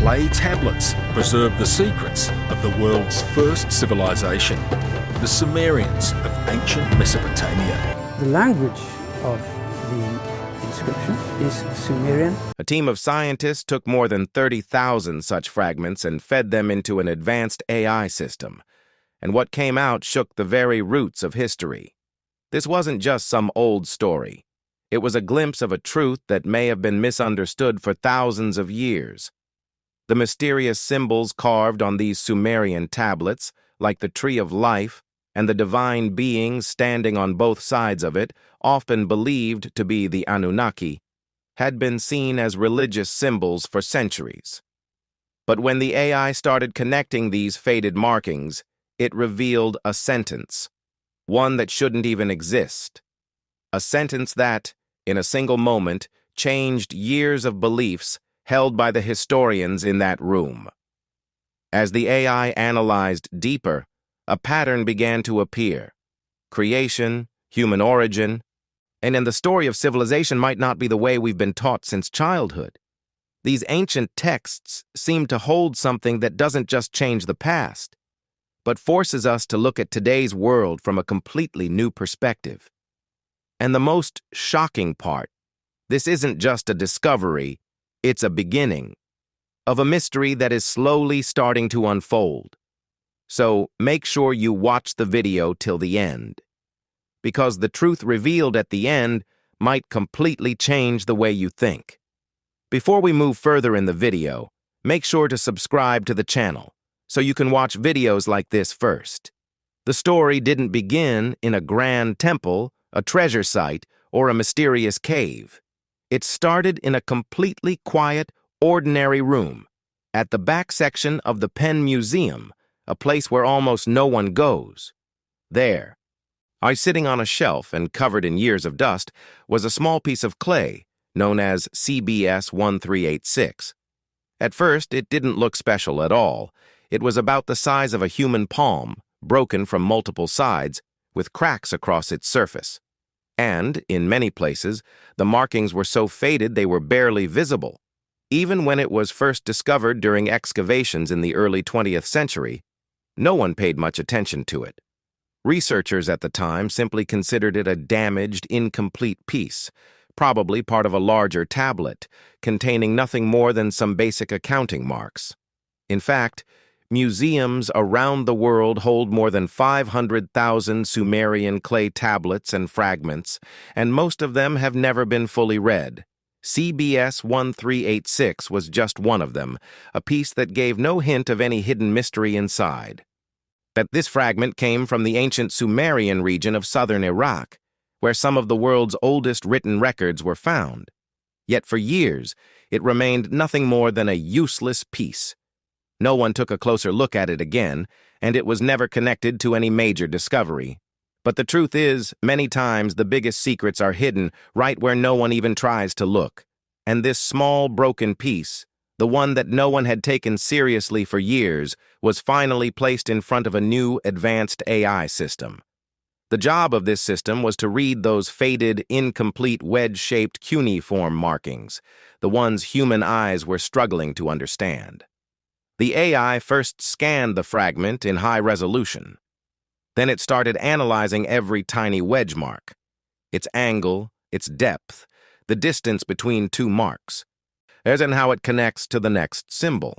clay tablets preserve the secrets of the world's first civilization, the Sumerians of ancient Mesopotamia. The language of the inscription is Sumerian. A team of scientists took more than 30,000 such fragments and fed them into an advanced AI system. And what came out shook the very roots of history. This wasn't just some old story. It was a glimpse of a truth that may have been misunderstood for thousands of years. The mysterious symbols carved on these Sumerian tablets, like the Tree of Life, and the divine beings standing on both sides of it, often believed to be the Anunnaki, had been seen as religious symbols for centuries. But when the AI started connecting these faded markings, it revealed a sentence, one that shouldn't even exist. A sentence that, in a single moment, changed years of beliefs held by the historians in that room. As the AI analyzed deeper, a pattern began to appear. Creation, human origin, and in the story of civilization might not be the way we've been taught since childhood. These ancient texts seem to hold something that doesn't just change the past, but forces us to look at today's world from a completely new perspective. And the most shocking part, this isn't just a discovery, it's a beginning of a mystery that is slowly starting to unfold. So make sure you watch the video till the end, because the truth revealed at the end might completely change the way you think. Before we move further in the video, make sure to subscribe to the channel so you can watch videos like this first. The story didn't begin in a grand temple, a treasure site, or a mysterious cave. It started in a completely quiet, ordinary room, at the back section of the Penn Museum, a place where almost no one goes. There, sitting on a shelf and covered in years of dust, was a small piece of clay known as CBS 1386. At first, it didn't look special at all. It was about the size of a human palm, broken from multiple sides, with cracks across its surface. And, in many places, the markings were so faded they were barely visible. Even when it was first discovered during excavations in the early 20th century, no one paid much attention to it. Researchers at the time simply considered it a damaged, incomplete piece, probably part of a larger tablet, containing nothing more than some basic accounting marks. In fact, museums around the world hold more than 500,000 Sumerian clay tablets and fragments, and most of them have never been fully read. CBS 1386 was just one of them, a piece that gave no hint of any hidden mystery inside. That this fragment came from the ancient Sumerian region of southern Iraq, where some of the world's oldest written records were found. Yet for years, it remained nothing more than a useless piece. No one took a closer look at it again, and it was never connected to any major discovery. But the truth is, many times the biggest secrets are hidden right where no one even tries to look. And this small, broken piece, the one that no one had taken seriously for years, was finally placed in front of a new, advanced AI system. The job of this system was to read those faded, incomplete, wedge-shaped cuneiform markings, the ones human eyes were struggling to understand. The AI first scanned the fragment in high resolution. Then it started analyzing every tiny wedge mark, its angle, its depth, the distance between two marks, as in how it connects to the next symbol.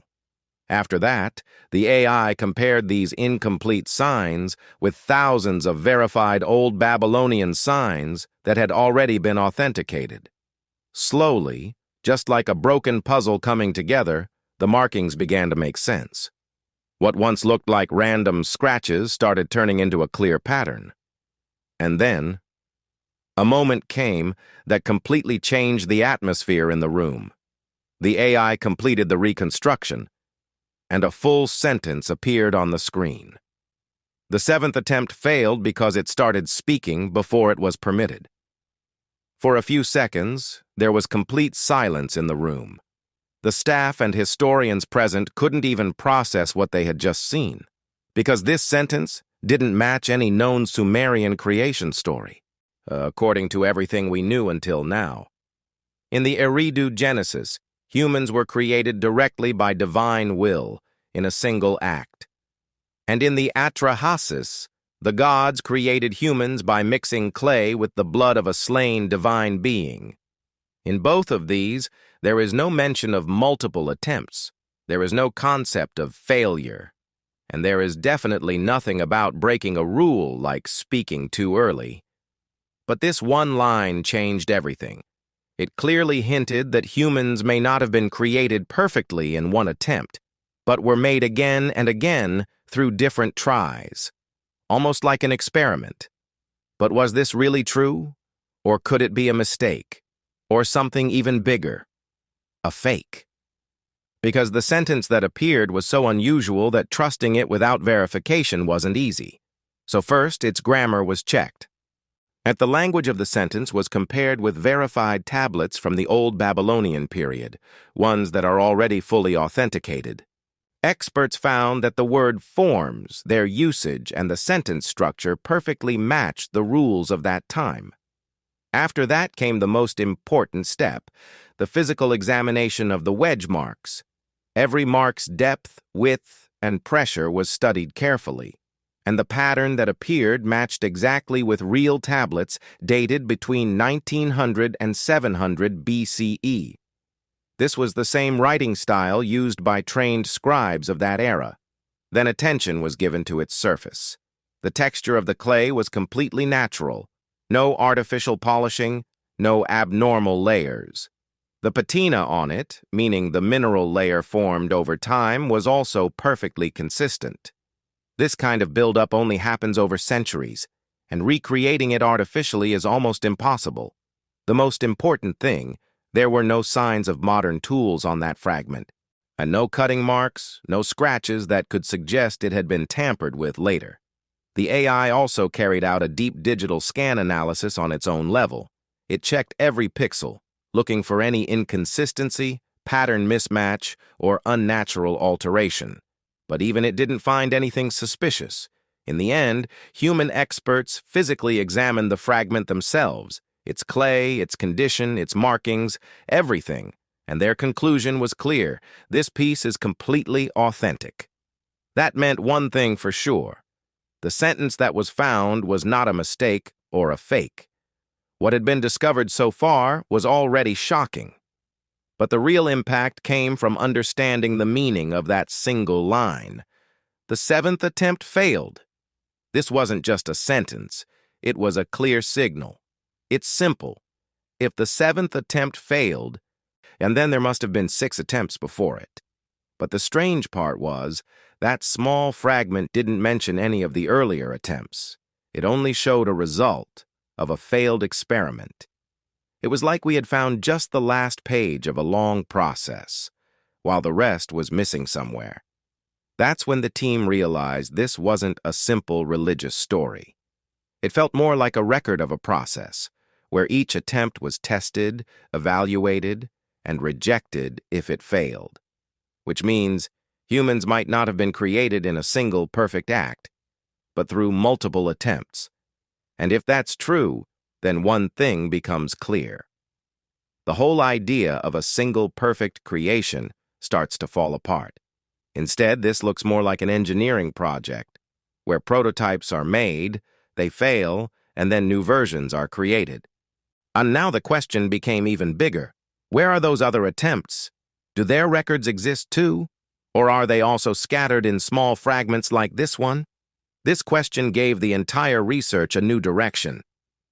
After that, the AI compared these incomplete signs with thousands of verified Old Babylonian signs that had already been authenticated. Slowly, just like a broken puzzle coming together, the markings began to make sense. What once looked like random scratches started turning into a clear pattern. And then, a moment came that completely changed the atmosphere in the room. The AI completed the reconstruction, and a full sentence appeared on the screen. The seventh attempt failed because it started speaking before it was permitted. For a few seconds, there was complete silence in the room. The staff and historians present couldn't even process what they had just seen, because this sentence didn't match any known Sumerian creation story, according to everything we knew until now. In the Eridu Genesis, humans were created directly by divine will in a single act. And in the Atrahasis, the gods created humans by mixing clay with the blood of a slain divine being. In both of these, there is no mention of multiple attempts. There is no concept of failure. And there is definitely nothing about breaking a rule like speaking too early. But this one line changed everything. It clearly hinted that humans may not have been created perfectly in one attempt, but were made again and again through different tries, almost like an experiment. But was this really true? Or could it be a mistake? Or something even bigger? A fake? Because the sentence that appeared was so unusual that trusting it without verification wasn't easy. So first, its grammar was checked. The language of the sentence was compared with verified tablets from the Old Babylonian period, ones that are already fully authenticated. Experts found that the word forms, their usage, and the sentence structure perfectly matched the rules of that time. After that came the most important step, the physical examination of the wedge marks. Every mark's depth, width, and pressure was studied carefully, and the pattern that appeared matched exactly with real tablets dated between 1900 and 700 BCE. This was the same writing style used by trained scribes of that era. Then attention was given to its surface. The texture of the clay was completely natural. No artificial polishing, no abnormal layers. The patina on it, meaning the mineral layer formed over time, was also perfectly consistent. This kind of buildup only happens over centuries, and recreating it artificially is almost impossible. The most important thing, there were no signs of modern tools on that fragment, and no cutting marks, no scratches that could suggest it had been tampered with later. The AI also carried out a deep digital scan analysis on its own level. It checked every pixel, looking for any inconsistency, pattern mismatch, or unnatural alteration. But even it didn't find anything suspicious. In the end, human experts physically examined the fragment themselves, its clay, its condition, its markings, everything, and their conclusion was clear: this piece is completely authentic. That meant one thing for sure. The sentence that was found was not a mistake or a fake. What had been discovered so far was already shocking. But the real impact came from understanding the meaning of that single line. The seventh attempt failed. This wasn't just a sentence, it was a clear signal. It's simple. If the seventh attempt failed, and then there must have been 6 attempts before it. But the strange part was, that small fragment didn't mention any of the earlier attempts. It only showed a result of a failed experiment. It was like we had found just the last page of a long process, while the rest was missing somewhere. That's when the team realized this wasn't a simple religious story. It felt more like a record of a process, where each attempt was tested, evaluated, and rejected if it failed. Which means humans might not have been created in a single perfect act, but through multiple attempts. And if that's true, then one thing becomes clear. The whole idea of a single perfect creation starts to fall apart. Instead, this looks more like an engineering project, where prototypes are made, they fail, and then new versions are created. And now the question became even bigger. Where are those other attempts? Do their records exist too? Or are they also scattered in small fragments like this one? This question gave the entire research a new direction.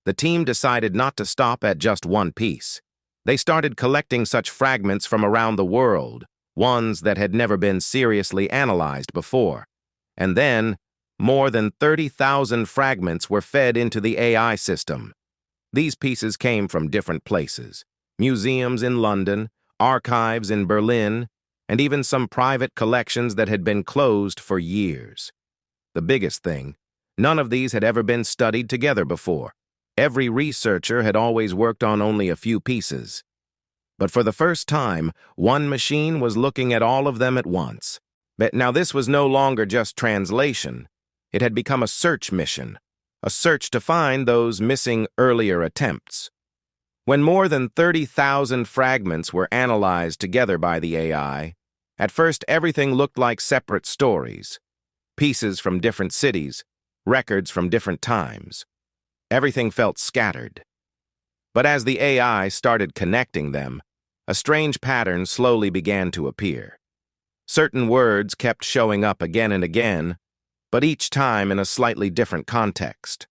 The team decided not to stop at just one piece. They started collecting such fragments from around the world, ones that had never been seriously analyzed before. And then, more than 30,000 fragments were fed into the AI system. These pieces came from different places: museums in London, archives in Berlin, and even some private collections that had been closed for years. The biggest thing, none of these had ever been studied together before. Every researcher had always worked on only a few pieces. But for the first time, one machine was looking at all of them at once. But now this was no longer just translation. It had become a search mission, a search to find those missing earlier attempts. When more than 30,000 fragments were analyzed together by the AI, at first everything looked like separate stories, pieces from different cities, records from different times. Everything felt scattered. But as the AI started connecting them, a strange pattern slowly began to appear. Certain words kept showing up again and again, but each time in a slightly different context.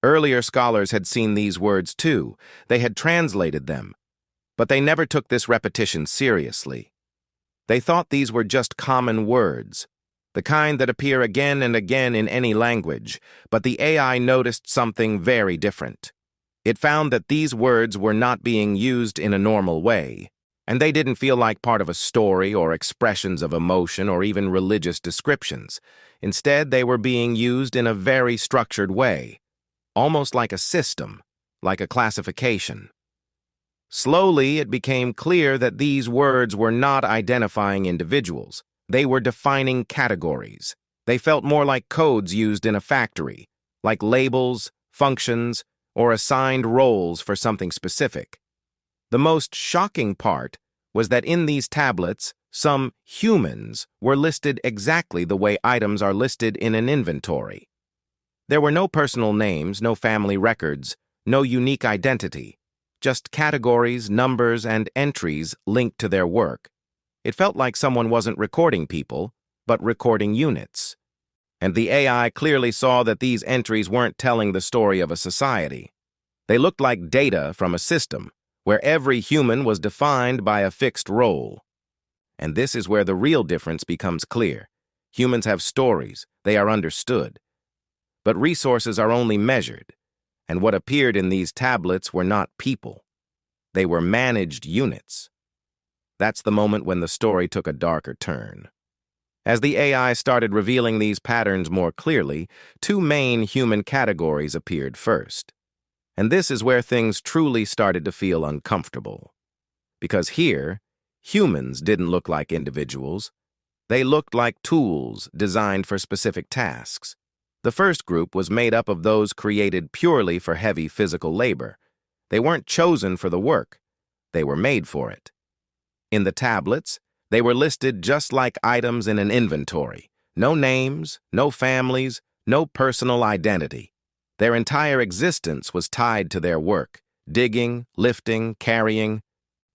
Earlier scholars had seen these words too. They had translated them, but they never took this repetition seriously. They thought these were just common words, the kind that appear again and again in any language, but the AI noticed something very different. It found that these words were not being used in a normal way, and they didn't feel like part of a story or expressions of emotion or even religious descriptions. Instead, they were being used in a very structured way, almost like a system, like a classification. Slowly, it became clear that these words were not identifying individuals. They were defining categories. They felt more like codes used in a factory, like labels, functions, or assigned roles for something specific. The most shocking part was that in these tablets, some humans were listed exactly the way items are listed in an inventory. There were no personal names, no family records, no unique identity, just categories, numbers, and entries linked to their work. It felt like someone wasn't recording people, but recording units. And the AI clearly saw that these entries weren't telling the story of a society. They looked like data from a system, where every human was defined by a fixed role. And this is where the real difference becomes clear. Humans have stories, they are understood. But resources are only measured, and what appeared in these tablets were not people. They were managed units. That's the moment when the story took a darker turn. As the AI started revealing these patterns more clearly, two main human categories appeared first. And this is where things truly started to feel uncomfortable. Because here, humans didn't look like individuals. They looked like tools designed for specific tasks. The first group was made up of those created purely for heavy physical labor. They weren't chosen for the work. They were made for it. In the tablets, they were listed just like items in an inventory. No names, no families, no personal identity. Their entire existence was tied to their work, digging, lifting, carrying,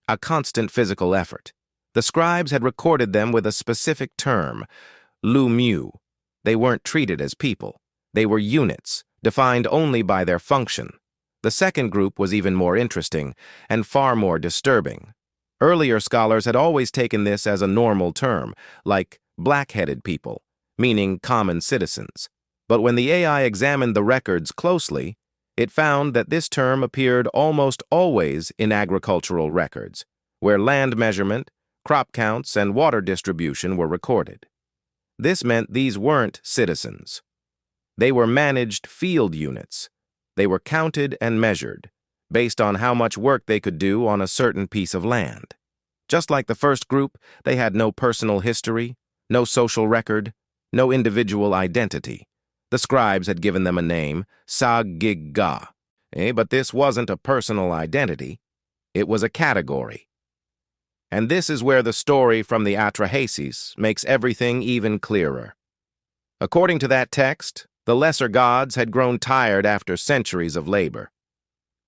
a constant physical effort. The scribes had recorded them with a specific term, lu-mu. They weren't treated as people. They were units, defined only by their function. The second group was even more interesting and far more disturbing. Earlier scholars had always taken this as a normal term, like black-headed people, meaning common citizens. But when the AI examined the records closely, it found that this term appeared almost always in agricultural records, where land measurement, crop counts, and water distribution were recorded. This meant these weren't citizens. They were managed field units. They were counted and measured, based on how much work they could do on a certain piece of land. Just like the first group, they had no personal history, no social record, no individual identity. The scribes had given them a name, Sa-gig-ga. But this wasn't a personal identity. It was a category. And this is where the story from the Atrahasis makes everything even clearer. According to that text, the lesser gods had grown tired after centuries of labor.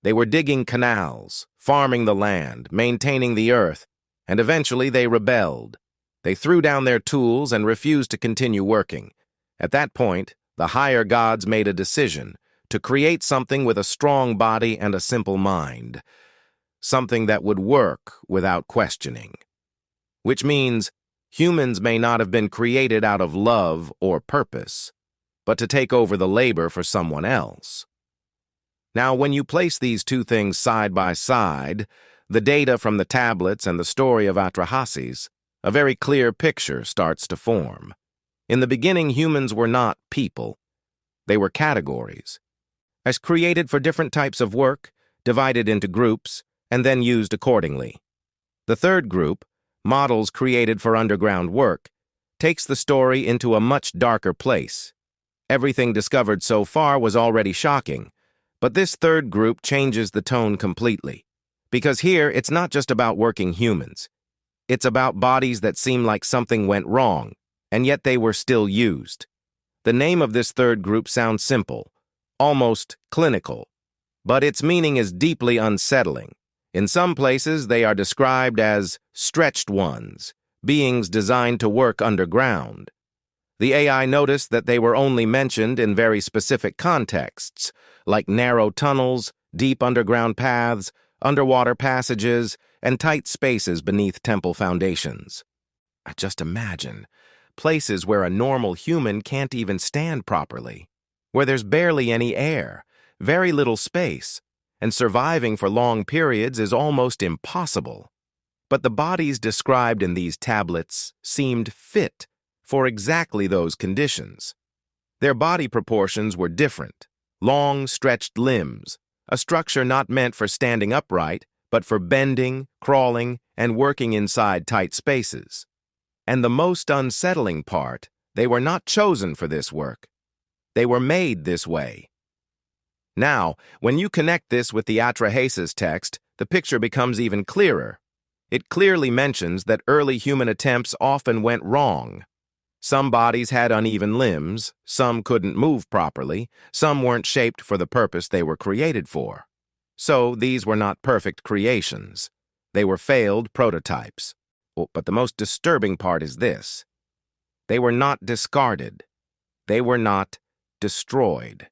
They were digging canals, farming the land, maintaining the earth, and eventually they rebelled. They threw down their tools and refused to continue working. At that point, the higher gods made a decision to create something with a strong body and a simple mind, something that would work without questioning. Which means humans may not have been created out of love or purpose, but to take over the labor for someone else. Now, when you place these two things side by side, the data from the tablets and the story of Atrahasis, a very clear picture starts to form. In the beginning, humans were not people. They were categories, as created for different types of work, divided into groups, and then used accordingly. The third group, models created for underground work, takes the story into a much darker place. Everything discovered so far was already shocking, but this third group changes the tone completely. Because here, it's not just about working humans. It's about bodies that seem like something went wrong, and yet they were still used. The name of this third group sounds simple, almost clinical, but its meaning is deeply unsettling. In some places, they are described as stretched ones, beings designed to work underground. The AI noticed that they were only mentioned in very specific contexts, like narrow tunnels, deep underground paths, underwater passages, and tight spaces beneath temple foundations. Just imagine, places where a normal human can't even stand properly, where there's barely any air, very little space, and surviving for long periods is almost impossible. But the bodies described in these tablets seemed fit for exactly those conditions. Their body proportions were different, long, stretched limbs, a structure not meant for standing upright, but for bending, crawling, and working inside tight spaces. And the most unsettling part, they were not chosen for this work. They were made this way. Now, when you connect this with the Atrahasis text, the picture becomes even clearer. It clearly mentions that early human attempts often went wrong. Some bodies had uneven limbs, some couldn't move properly, some weren't shaped for the purpose they were created for. So these were not perfect creations. They were failed prototypes. But the most disturbing part is this. They were not discarded. They were not destroyed.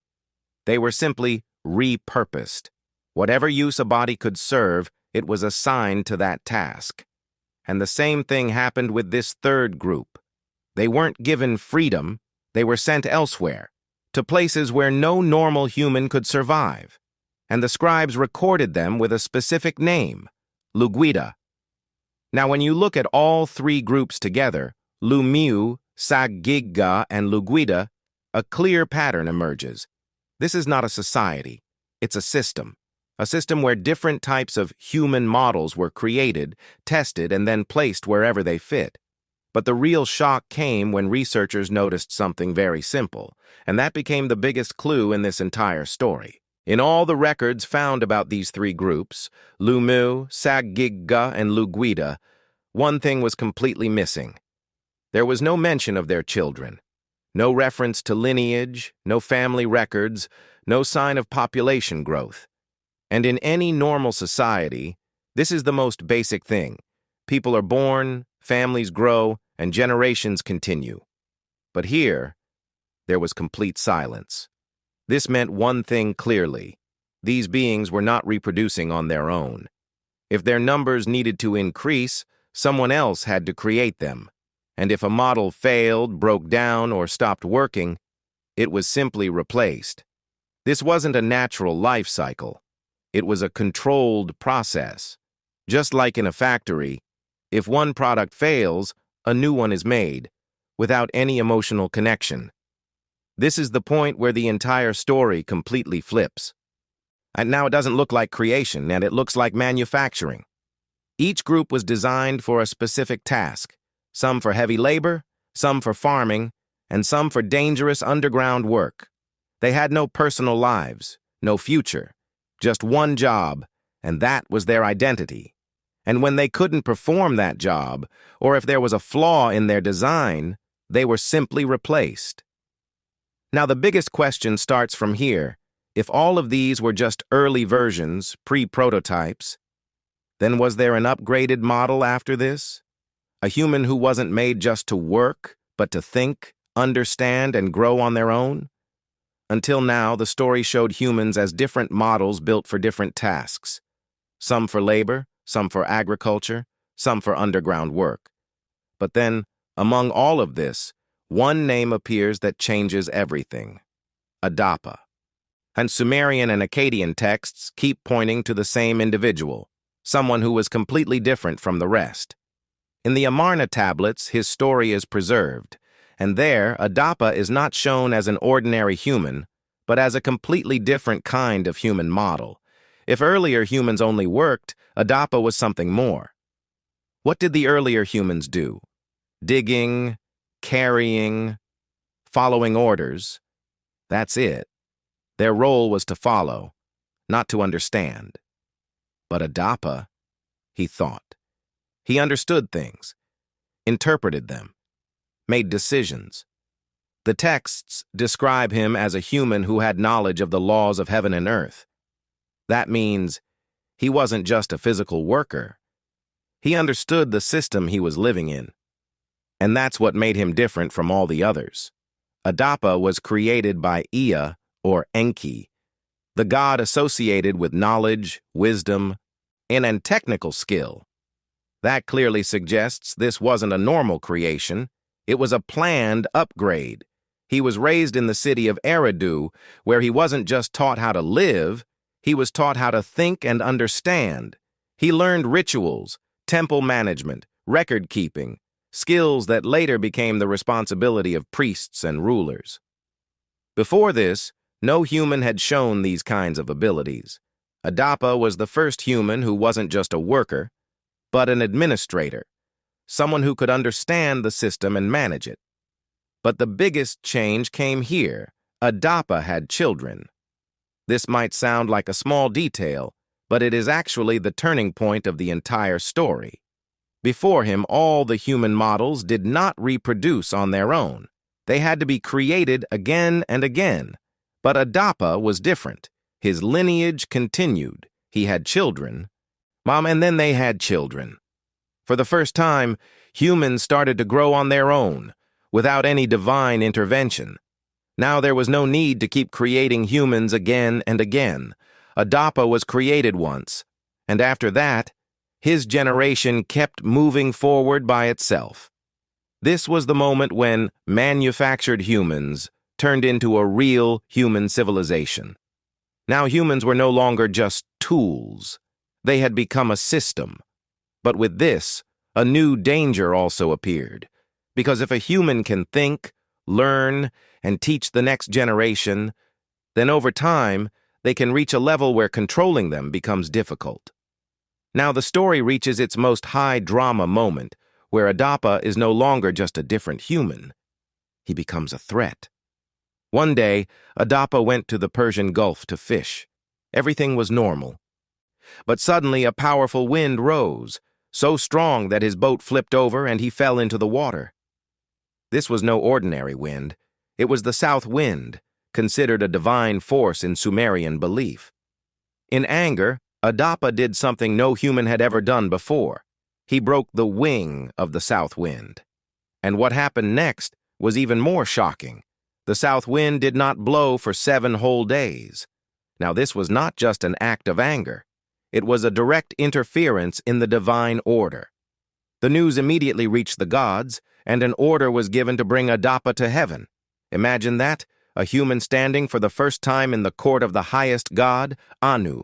They were simply repurposed. Whatever use a body could serve, it was assigned to that task. And the same thing happened with this third group. They weren't given freedom, they were sent elsewhere, to places where no normal human could survive. And the scribes recorded them with a specific name, Luguida. Now, when you look at all three groups together, Lumiu, Sagigga, and Luguida, a clear pattern emerges. This is not a society, it's a system where different types of human models were created, tested, and then placed wherever they fit. But the real shock came when researchers noticed something very simple, and that became the biggest clue in this entire story. In all the records found about these three groups, Lumu, Sagigga, and Luguida, one thing was completely missing. There was no mention of their children, no reference to lineage, no family records, no sign of population growth. And in any normal society, this is the most basic thing. People are born, families grow, and generations continue. But here, there was complete silence. This meant one thing clearly. These beings were not reproducing on their own. If their numbers needed to increase, someone else had to create them. And if a model failed, broke down, or stopped working, it was simply replaced. This wasn't a natural life cycle. It was a controlled process. Just like in a factory, if one product fails, a new one is made, without any emotional connection. This is the point where the entire story completely flips. And now it doesn't look like creation, and it looks like manufacturing. Each group was designed for a specific task, some for heavy labor, some for farming, and some for dangerous underground work. They had no personal lives, no future, just one job, and that was their identity. And when they couldn't perform that job, or if there was a flaw in their design, they were simply replaced. Now the biggest question starts from here. If all of these were just early versions, pre-prototypes, then was there an upgraded model after this? A human who wasn't made just to work, but to think, understand, and grow on their own? Until now, the story showed humans as different models built for different tasks. Some for labor, some for agriculture, some for underground work. But then, among all of this, one name appears that changes everything: Adapa. And Sumerian and Akkadian texts keep pointing to the same individual, someone who was completely different from the rest. In the Amarna tablets, his story is preserved, and there, Adapa is not shown as an ordinary human, but as a completely different kind of human model. If earlier humans only worked, Adapa was something more. What did the earlier humans do? Digging, carrying, following orders. That's it. Their role was to follow, not to understand. But Adapa, he thought. He understood things, interpreted them, made decisions. The texts describe him as a human who had knowledge of the laws of heaven and earth. That means he wasn't just a physical worker. He understood the system he was living in. And that's what made him different from all the others. Adapa was created by Ea, or Enki, the god associated with knowledge, wisdom, and technical skill. That clearly suggests this wasn't a normal creation. It was a planned upgrade. He was raised in the city of Eridu, where he wasn't just taught how to live, he was taught how to think and understand. He learned rituals, temple management, record-keeping, skills that later became the responsibility of priests and rulers. Before this, no human had shown these kinds of abilities. Adapa was the first human who wasn't just a worker, but an administrator, someone who could understand the system and manage it. But the biggest change came here. Adapa had children. This might sound like a small detail, but it is actually the turning point of the entire story. Before him, all the human models did not reproduce on their own. They had to be created again and again. But Adapa was different. His lineage continued. He had children. And then they had children. For the first time, humans started to grow on their own, without any divine intervention. Now there was no need to keep creating humans again and again. Adapa was created once, and after that, his generation kept moving forward by itself. This was the moment when manufactured humans turned into a real human civilization. Now humans were no longer just tools. They had become a system. But with this, a new danger also appeared. Because if a human can think, learn, and teach the next generation, then over time, they can reach a level where controlling them becomes difficult. Now the story reaches its most high drama moment, where Adapa is no longer just a different human. He becomes a threat. One day, Adapa went to the Persian Gulf to fish. Everything was normal. But suddenly a powerful wind rose, so strong that his boat flipped over and he fell into the water. This was no ordinary wind. It was the south wind, considered a divine force in Sumerian belief. In anger, Adapa did something no human had ever done before. He broke the wing of the south wind. And what happened next was even more shocking. The south wind did not blow for 7 whole days. Now this was not just an act of anger. It was a direct interference in the divine order. The news immediately reached the gods, and an order was given to bring Adapa to heaven. Imagine that, a human standing for the first time in the court of the highest god, Anu.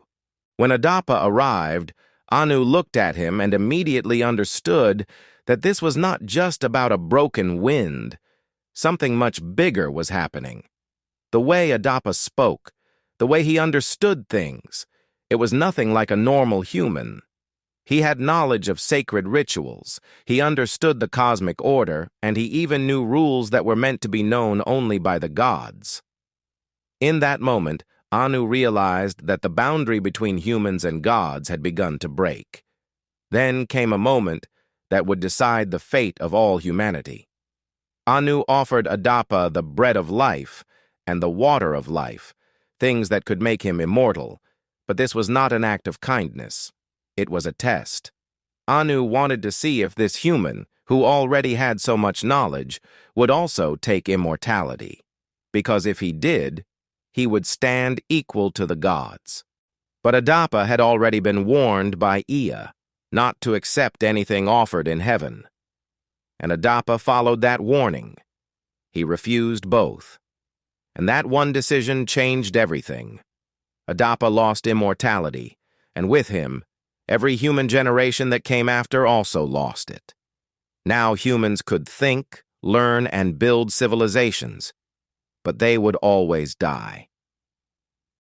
When Adapa arrived, Anu looked at him and immediately understood that this was not just about a broken wind. Something much bigger was happening. The way Adapa spoke, the way he understood things, it was nothing like a normal human. He had knowledge of sacred rituals, he understood the cosmic order, and he even knew rules that were meant to be known only by the gods. In that moment, Anu realized that the boundary between humans and gods had begun to break. Then came a moment that would decide the fate of all humanity. Anu offered Adapa the bread of life and the water of life, things that could make him immortal, but this was not an act of kindness. It was a test. Anu wanted to see if this human, who already had so much knowledge, would also take immortality, because if he did, he would stand equal to the gods. But Adapa had already been warned by Ea not to accept anything offered in heaven. And Adapa followed that warning. He refused both. And that one decision changed everything. Adapa lost immortality, and with him, every human generation that came after also lost it. Now humans could think, learn, and build civilizations, but they would always die.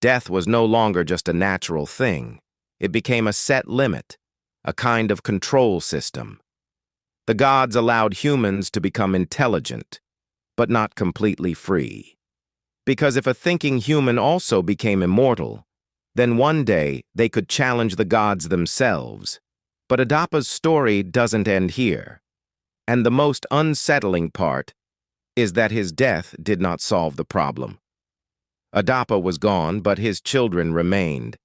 Death was no longer just a natural thing. It became a set limit, a kind of control system. The gods allowed humans to become intelligent, but not completely free. Because if a thinking human also became immortal, Then one day they could challenge the gods themselves. But Adapa's story doesn't end here. And the most unsettling part is that his death did not solve the problem. Adapa was gone, but his children remained.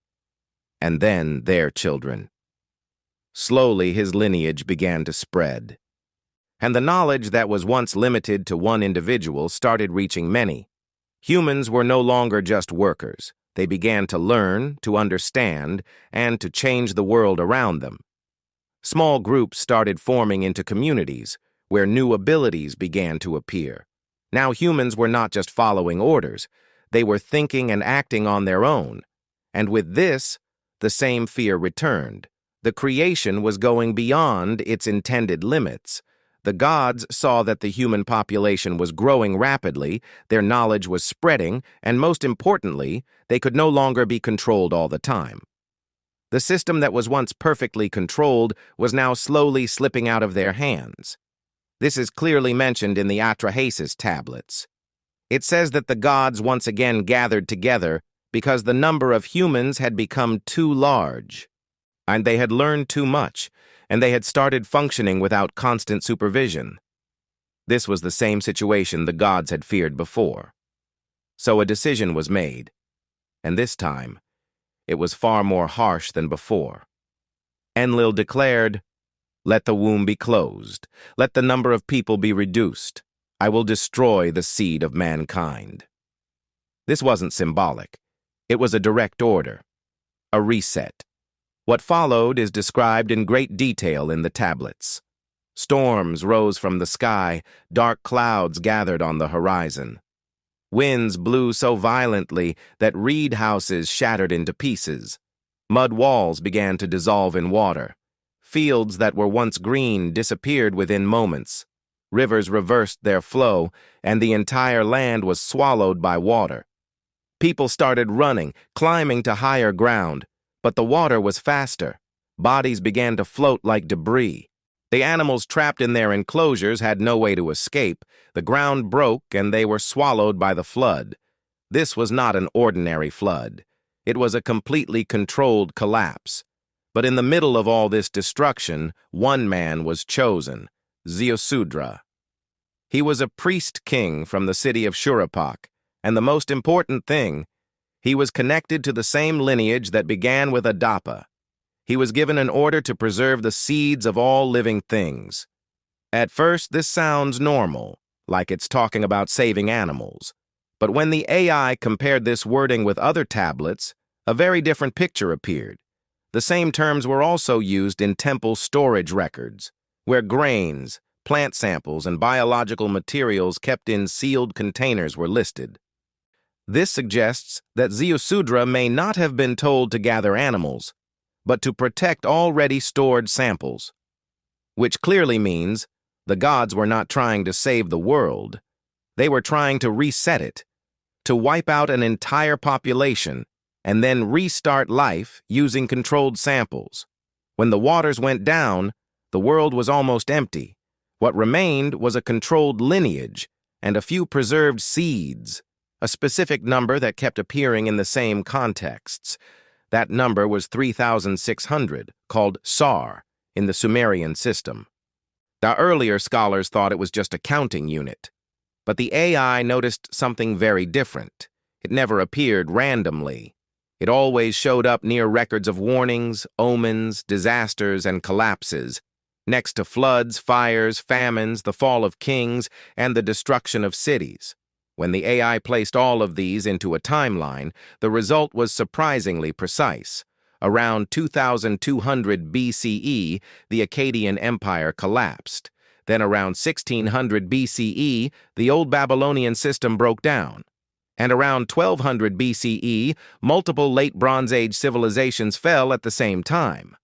And then their children. Slowly his lineage began to spread. And the knowledge that was once limited to one individual started reaching many. Humans were no longer just workers. They began to learn, to understand, and to change the world around them. Small groups started forming into communities, where new abilities began to appear. Now humans were not just following orders, they were thinking and acting on their own. And with this, the same fear returned. The creation was going beyond its intended limits. The gods saw that the human population was growing rapidly, their knowledge was spreading, and most importantly, they could no longer be controlled all the time. The system that was once perfectly controlled was now slowly slipping out of their hands. This is clearly mentioned in the Atrahasis tablets. It says that the gods once again gathered together because the number of humans had become too large, and they had learned too much, and they had started functioning without constant supervision. This was the same situation the gods had feared before. So a decision was made, and this time, it was far more harsh than before. Enlil declared, "Let the womb be closed. Let the number of people be reduced. I will destroy the seed of mankind." This wasn't symbolic. It was a direct order, a reset. What followed is described in great detail in the tablets. Storms rose from the sky, dark clouds gathered on the horizon. Winds blew so violently that reed houses shattered into pieces. Mud walls began to dissolve in water. Fields that were once green disappeared within moments. Rivers reversed their flow, and the entire land was swallowed by water. People started running, climbing to higher ground, but the water was faster. Bodies began to float like debris. The animals trapped in their enclosures had no way to escape. The ground broke, and they were swallowed by the flood. This was not an ordinary flood. It was a completely controlled collapse. But in the middle of all this destruction, one man was chosen, Ziusudra. He was a priest-king from the city of Shuruppak, and the most important thing, he was connected to the same lineage that began with Adapa. He was given an order to preserve the seeds of all living things. At first, this sounds normal, like it's talking about saving animals. But when the AI compared this wording with other tablets, a very different picture appeared. The same terms were also used in temple storage records, where grains, plant samples, and biological materials kept in sealed containers were listed. This suggests that Ziusudra may not have been told to gather animals, but to protect already stored samples, which clearly means the gods were not trying to save the world. They were trying to reset it, to wipe out an entire population and then restart life using controlled samples. When the waters went down, the world was almost empty. What remained was a controlled lineage and a few preserved seeds, a specific number that kept appearing in the same contexts. That number was 3,600, called Sar, in the Sumerian system. The earlier scholars thought it was just a counting unit. But the AI noticed something very different. It never appeared randomly. It always showed up near records of warnings, omens, disasters, and collapses, next to floods, fires, famines, the fall of kings, and the destruction of cities. When the AI placed all of these into a timeline, the result was surprisingly precise. Around 2200 BCE, the Akkadian Empire collapsed. Then around 1600 BCE, the Old Babylonian system broke down. And around 1200 BCE, multiple Late Bronze Age civilizations fell at the same time.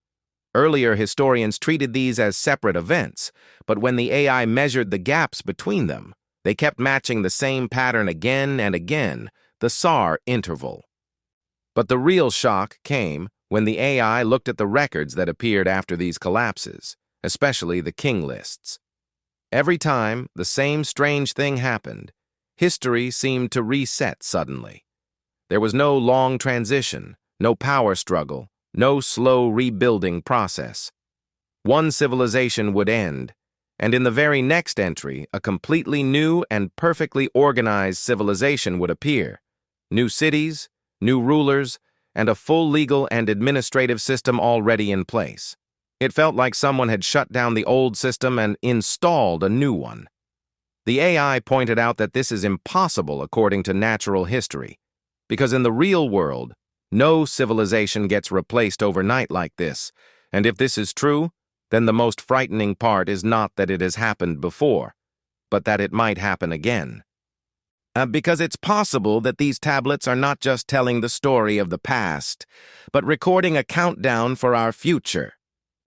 Earlier historians treated these as separate events, but when the AI measured the gaps between them, they kept matching the same pattern again and again, the SAR interval. But the real shock came when the AI looked at the records that appeared after these collapses, especially the king lists. Every time the same strange thing happened, history seemed to reset suddenly. There was no long transition, no power struggle, no slow rebuilding process. One civilization would end, and in the very next entry, a completely new and perfectly organized civilization would appear. New cities, new rulers, and a full legal and administrative system already in place. It felt like someone had shut down the old system and installed a new one. The AI pointed out that this is impossible according to natural history, because in the real world, no civilization gets replaced overnight like this, and if this is true, then the most frightening part is not that it has happened before, but that it might happen again. Because it's possible that these tablets are not just telling the story of the past, but recording a countdown for our future.